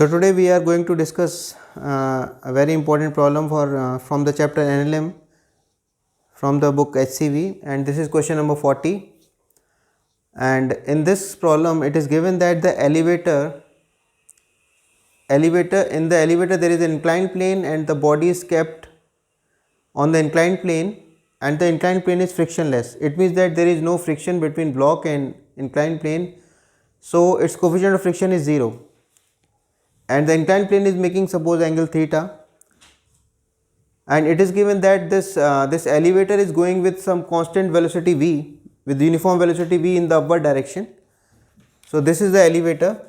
So today we are going to discuss a very important problem for from the chapter NLM from the book HCV, and this is question number 40. And in this problem it is given that the elevator there is an inclined plane and the body is kept on the inclined plane, and the inclined plane is frictionless. It means that there is no friction between block and inclined plane, so its coefficient of friction is 0. And the inclined plane is making suppose angle theta, and it is given that this elevator is going with some constant velocity v, with uniform velocity v in the upward direction. So this is the elevator,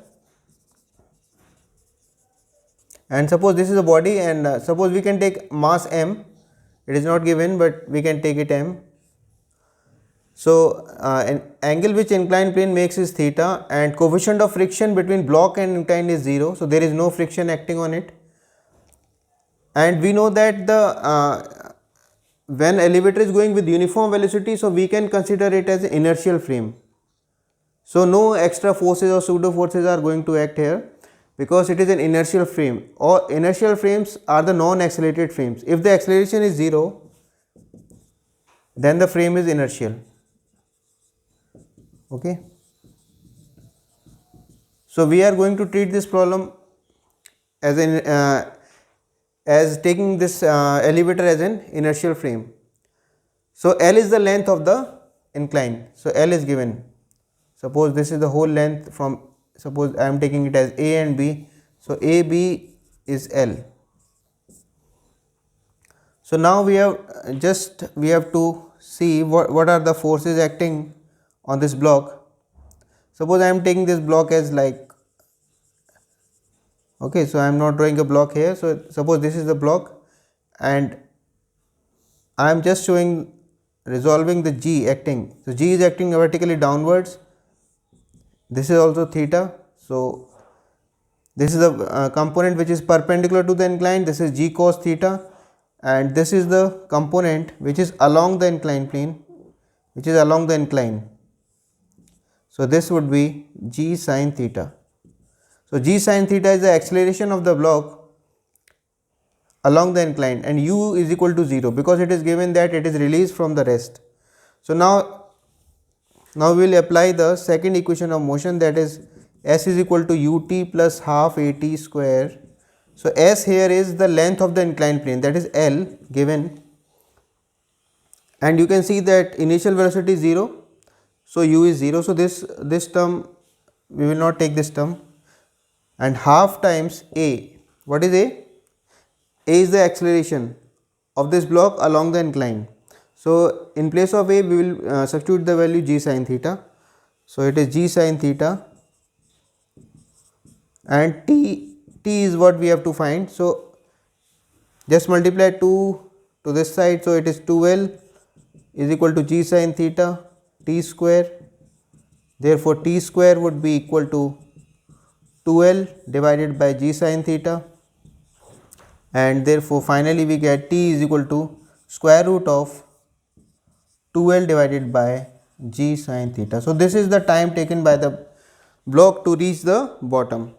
and suppose this is the body, and suppose we can take mass m. It is not given, but we can take it m. So an angle which inclined plane makes is theta, and coefficient of friction between block and inclined is 0. So there is no friction acting on it, and we know that the when elevator is going with uniform velocity, so we can consider it as an inertial frame. So no extra forces or pseudo forces are going to act here, because it is an inertial frame. Or inertial frames are the non-accelerated frames. If the acceleration is 0, then the frame is inertial. Okay. So we are going to treat this problem as taking this elevator as an inertial frame. So L is the length of the incline. So L is given. Suppose this is the whole length from, suppose I am taking it as A and B. So AB is L. So now we have to see what are the forces acting on this block. Suppose I am taking this block as like, okay, so I am not drawing a block here. So suppose this is the block, and I am just resolving the G acting. So G is acting vertically downwards. This is also theta. So this is the component which is perpendicular to the incline. This is G cos theta, and this is the component which is along the inclined plane, which is along the incline. So this would be G sin theta. So G sin theta is the acceleration of the block along the incline, and u is equal to 0, because it is given that it is released from the rest. So now we will apply the second equation of motion, that is S is equal to ut plus half at square. So S here is the length of the inclined plane, that is L given, and you can see that initial velocity is 0. So u is 0. So this term we will not take this term, and half times a. What is a? A is the acceleration of this block along the incline. So in place of a we will substitute the value g sin theta. So it is g sin theta, and t is what we have to find. So just multiply 2 to this side. So it is 2l is equal to g sin theta t square. Therefore t square would be equal to 2l divided by g sin theta, and therefore finally we get t is equal to square root of 2l divided by g sin theta. So this is the time taken by the block to reach the bottom.